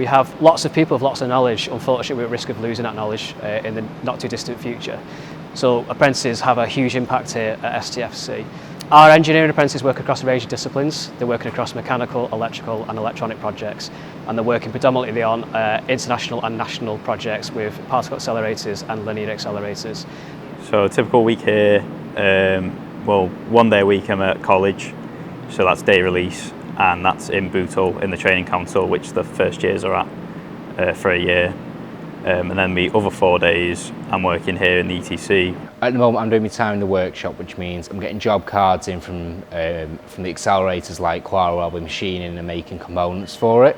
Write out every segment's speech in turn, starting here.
have lots of people with lots of knowledge. Unfortunately, we're at risk of losing that knowledge in the not too distant future. So apprentices have a huge impact here at STFC. Our engineering apprentices work across a range of disciplines. They're working across mechanical, electrical and electronic projects, and they're working predominantly on international and national projects with particle accelerators and linear accelerators. So a typical week here, well, 1 day a week I'm at college, so that's day release, and that's in Bootle in the training council, which the first years are at for a year. And then the other 4 days I'm working here in the ETC. At the moment I'm doing my time in the workshop, which means I'm getting job cards in from the accelerators like Quarwell with machining and making components for it.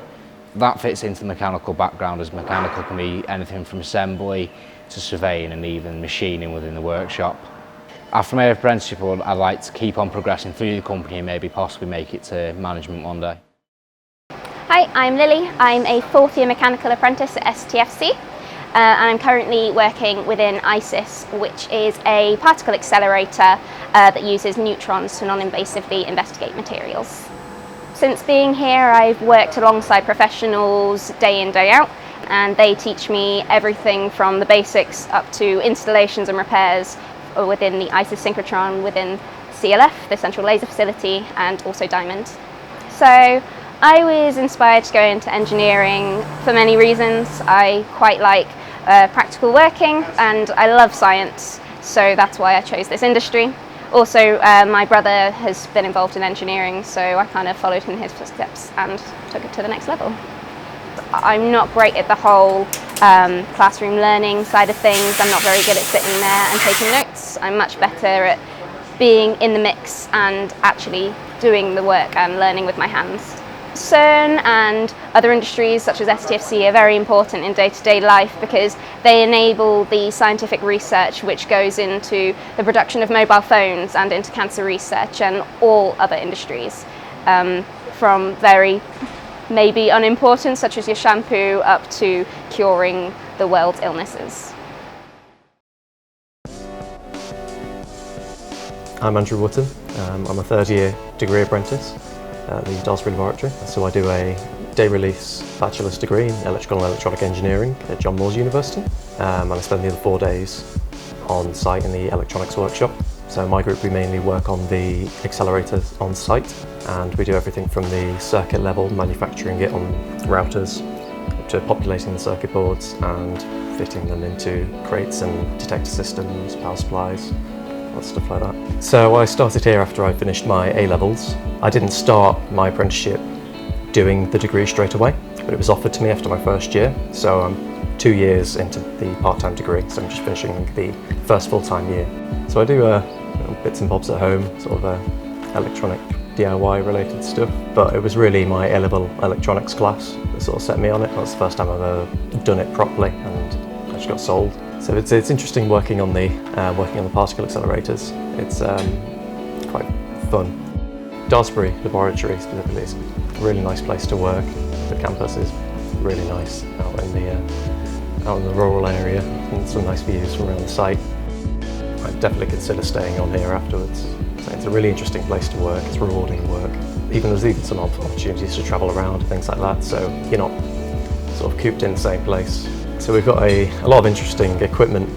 That fits into the mechanical background, as mechanical can be anything from assembly to surveying and even machining within the workshop. After my apprenticeship, I'd like to keep on progressing through the company and maybe possibly make it to management one day. Hi, I'm Lily. I'm a fourth year Mechanical Apprentice at STFC. And I'm currently working within ISIS, which is a particle accelerator that uses neutrons to non-invasively investigate materials. Since being here, I've worked alongside professionals day in, day out, and they teach me everything from the basics up to installations and repairs within the ISIS synchrotron, within CLF, the Central Laser Facility, and also Diamond. So I was inspired to go into engineering for many reasons. I quite like practical working and I love science, so that's why I chose this industry. Also, my brother has been involved in engineering, so I kind of followed in his footsteps and took it to the next level. I'm not great at the whole classroom learning side of things. I'm not very good at sitting there and taking notes. I'm much better at being in the mix and actually doing the work and learning with my hands. CERN and other industries such as STFC are very important in day-to-day life because they enable the scientific research which goes into the production of mobile phones and into cancer research and all other industries, from very maybe unimportant such as your shampoo up to curing the world's illnesses. I'm Andrew Wootton. I'm a third year degree apprentice at the Dahlsbury Laboratory. So I do a day release bachelor's degree in electrical and electronic engineering at John Moores University. And I spend the other 4 days on site in the electronics workshop. So my group, we mainly work on the accelerators on site, and we do everything from the circuit level, manufacturing it on routers, to populating the circuit boards and fitting them into crates and detector systems, power supplies, lots of stuff like that. So I started here after I finished my A-levels. I didn't start my apprenticeship doing the degree straight away, but it was offered to me after my first year. So I'm 2 years into the part-time degree, so I'm just finishing the first full-time year. So I do bits and bobs at home, sort of electronic DIY related stuff, but it was really my A-level electronics class that sort of set me on it. That's the first time I've ever done it properly and actually got sold. So it's interesting working on the particle accelerators. It's quite fun. Dahlsbury Laboratory specifically is a really nice place to work. The campus is really nice out in the rural area, and some nice views from around the site. I'd definitely consider staying on here afterwards. So it's a really interesting place to work. It's rewarding work. There's even some opportunities to travel around, things like that. So you're not sort of cooped in the same place. So we've got a lot of interesting equipment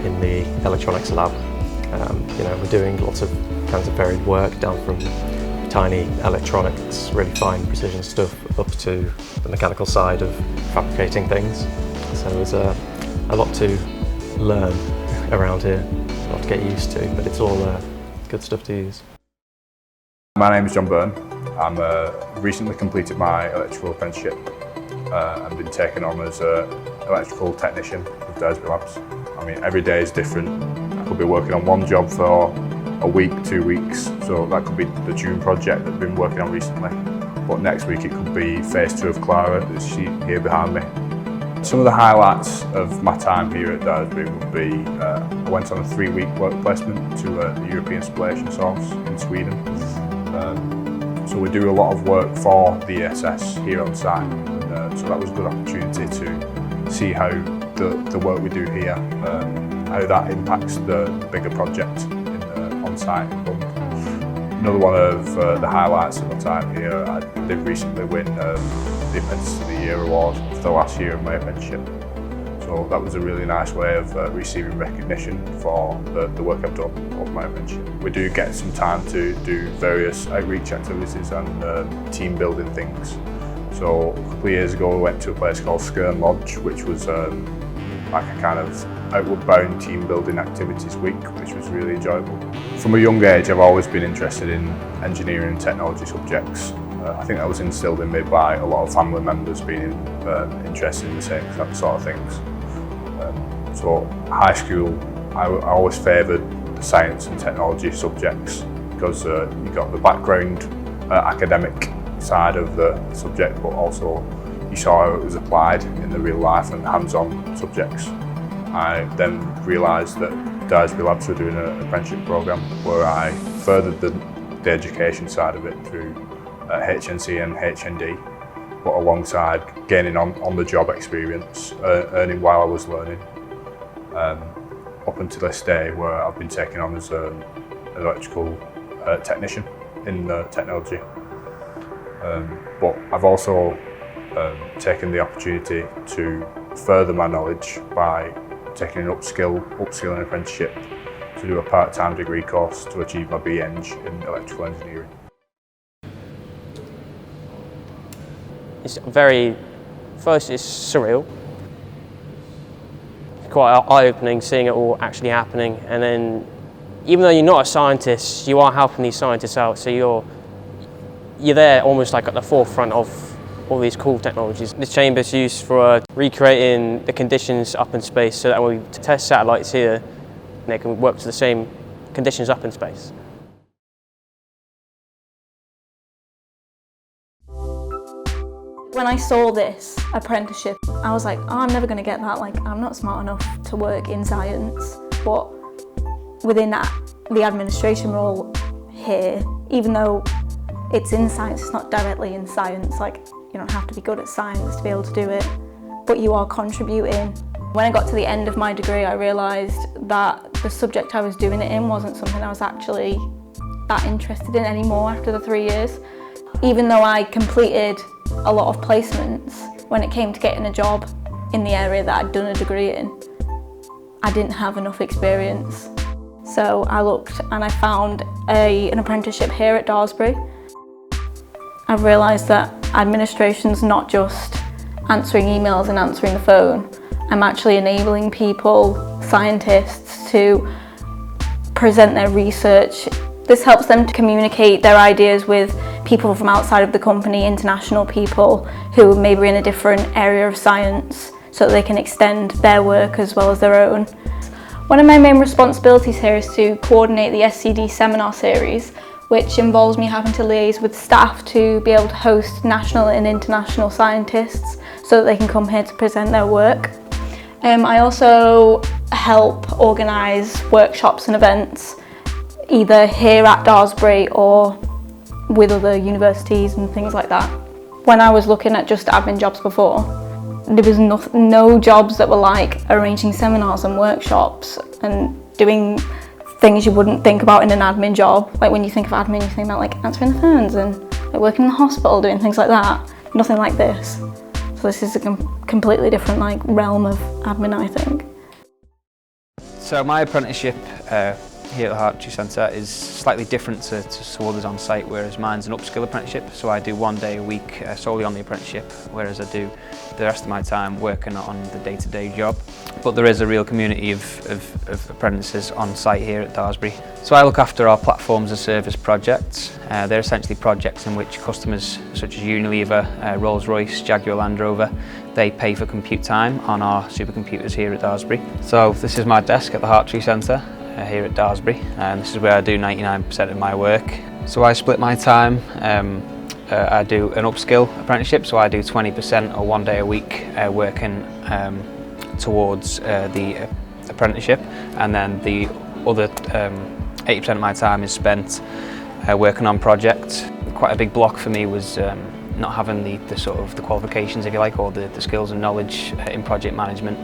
in the electronics lab. We're doing lots of kinds of varied work, down from tiny electronics, really fine precision stuff, up to the mechanical side of fabricating things. So there's a lot to learn around here, a lot to get used to, but it's all good stuff to use. My name is John Byrne. I'm recently completed my electrical apprenticeship and been taken on as an electrical technician with Dahlsbury Labs. I mean, every day is different. I could be working on one job for a week, 2 weeks, so that could be the June project that I've been working on recently. But next week it could be phase 2 of Clara, that's here behind me. Some of the highlights of my time here at Dahlsbury would be I went on a 3-week work placement to the European Spallation Source in Sweden. So we do a lot of work for the ESS here on site, and so that was a good opportunity to see how the work we do here, how that impacts the bigger project on site in Lund. Another one of the highlights of my time here, I did recently win the Apprentice of the Year award for the last year of my apprenticeship. So that was a really nice way of receiving recognition for the work I've done over my apprenticeship. We do get some time to do various outreach activities and team building things. So a couple of years ago we went to a place called Skern Lodge, which was like a kind of outward bound team building activities week, which was really enjoyable. From a young age I've always been interested in engineering and technology subjects. I think that was instilled in me by a lot of family members being interested in the same sort of things. So high school, I always favoured the science and technology subjects because you got the background academic side of the subject, but also you saw how it was applied in the real life and hands-on subjects. I then realised that Daresbury Labs were doing an apprenticeship programme where I furthered the education side of it through HNC and HND, but alongside gaining on-the-job experience, earning while I was learning. Up until this day where I've been taken on as an electrical technician in technology. But I've also taken the opportunity to further my knowledge by taking an upskilling apprenticeship to do a part-time degree course to achieve my BEng in electrical engineering. It's first it's surreal. Quite eye-opening seeing it all actually happening, and then even though you're not a scientist, you are helping these scientists out, so you're there almost like at the forefront of all these cool technologies. This chamber's used for recreating the conditions up in space so that when we test satellites here, they can work to the same conditions up in space. When I saw this apprenticeship, I was like, oh, I'm never going to get that. Like, I'm not smart enough to work in science. But within the administration role here, even though it's in science, it's not directly in science. Like, you don't have to be good at science to be able to do it, but you are contributing. When I got to the end of my degree, I realised that the subject I was doing it in wasn't something I was actually that interested in anymore after the 3 years. Even though I completed a lot of placements, when it came to getting a job in the area that I'd done a degree in, I didn't have enough experience. So I looked and I found an apprenticeship here at Daresbury. I've realised that administration's not just answering emails and answering the phone. I'm actually enabling people, scientists, to present their research. This helps them to communicate their ideas with people from outside of the company, international people who may be in a different area of science, so that they can extend their work as well as their own. One of my main responsibilities here is to coordinate the SCD seminar series, which involves me having to liaise with staff to be able to host national and international scientists so that they can come here to present their work. I also help organise workshops and events, either here at Daresbury or with other universities and things like that. When I was looking at just admin jobs before, there was no jobs that were like arranging seminars and workshops and doing things you wouldn't think about in an admin job. Like when you think of admin, you think about like answering the phones and like working in the hospital, doing things like that. Nothing like this. So this is a completely different like realm of admin, I think. So my apprenticeship here at the Hartree Centre is slightly different to others on site, whereas mine's an upskill apprenticeship, so I do 1 day a week solely on the apprenticeship, whereas I do the rest of my time working on the day-to-day job. But there is a real community of apprentices on site here at Daresbury. So I look after our platforms as service projects. They're essentially projects in which customers such as Unilever, Rolls-Royce, Jaguar Land Rover, they pay for compute time on our supercomputers here at Daresbury. So this is my desk at the Hartree Centre here at Daresbury, and this is where I do 99% of my work. So I split my time. I do an upskill apprenticeship, so I do 20% or 1 day a week working towards the apprenticeship, and then the other 80% of my time is spent working on projects. Quite a big block for me was not having the sort of the qualifications, if you like, or the skills and knowledge in project management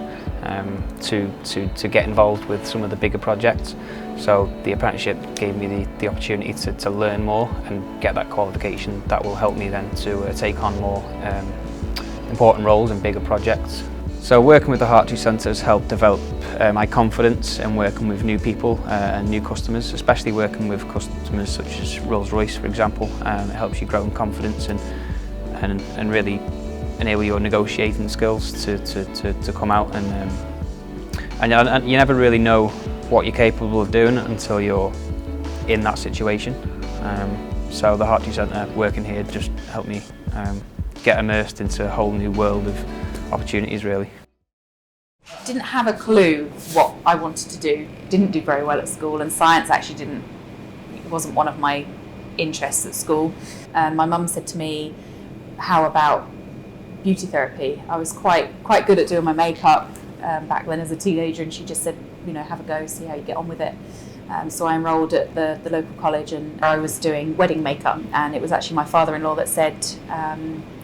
to get involved with some of the bigger projects. So the apprenticeship gave me the opportunity to learn more and get that qualification that will help me then to take on more important roles in bigger projects. So working with the Hartree Centre has helped develop my confidence in working with new people and new customers, especially working with customers such as Rolls-Royce, for example. It helps you grow in confidence and really enable your negotiating skills to come out, and you never really know what you're capable of doing until you're in that situation. So the Hartree Centre working here just helped me get immersed into a whole new world of opportunities, really. Didn't have a clue what I wanted to do. Didn't do very well at school, and science actually wasn't one of my interests at school. My mum said to me, how about beauty therapy? I was quite good at doing my makeup back then as a teenager, and she just said, you know, have a go, see how you get on with it. So I enrolled at the local college, and I was doing wedding makeup, and it was actually my father-in-law that said,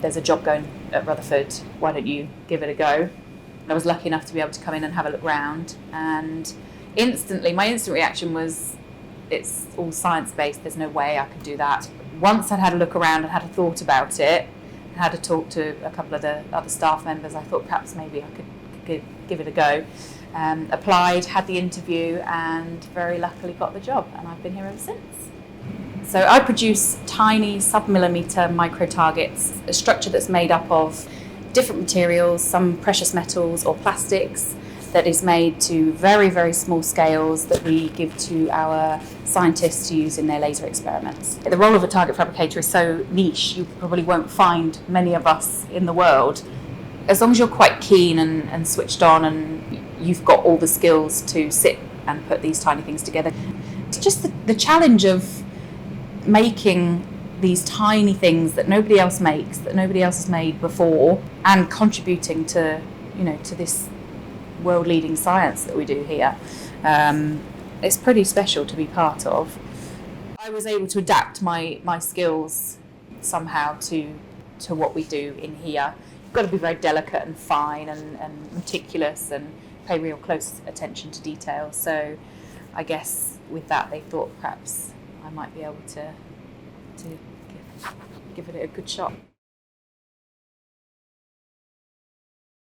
there's a job going at Rutherford, why don't you give it a go? I was lucky enough to be able to come in and have a look round, and my instant reaction was, it's all science-based, there's no way I could do that. Once I'd had a look around and had a thought about it, and had a talk to a couple of the other staff members, I thought perhaps maybe I could give it a go. Applied, had the interview, and very luckily got the job, and I've been here ever since. So I produce tiny sub-millimetre micro targets, a structure that's made up of different materials, some precious metals or plastics, that is made to very, very small scales that we give to our scientists to use in their laser experiments. The role of a target fabricator is so niche, you probably won't find many of us in the world. As long as you're quite keen and switched on, and you've got all the skills to sit and put these tiny things together. It's just the challenge of making these tiny things that nobody else makes, that nobody else has made before, and contributing to, you know, to this world-leading science that we do here. It's pretty special to be part of. I was able to adapt my skills somehow to what we do in here. You've got to be very delicate and fine and meticulous and pay real close attention to detail. So I guess with that they thought perhaps I might be able to give it a good shot.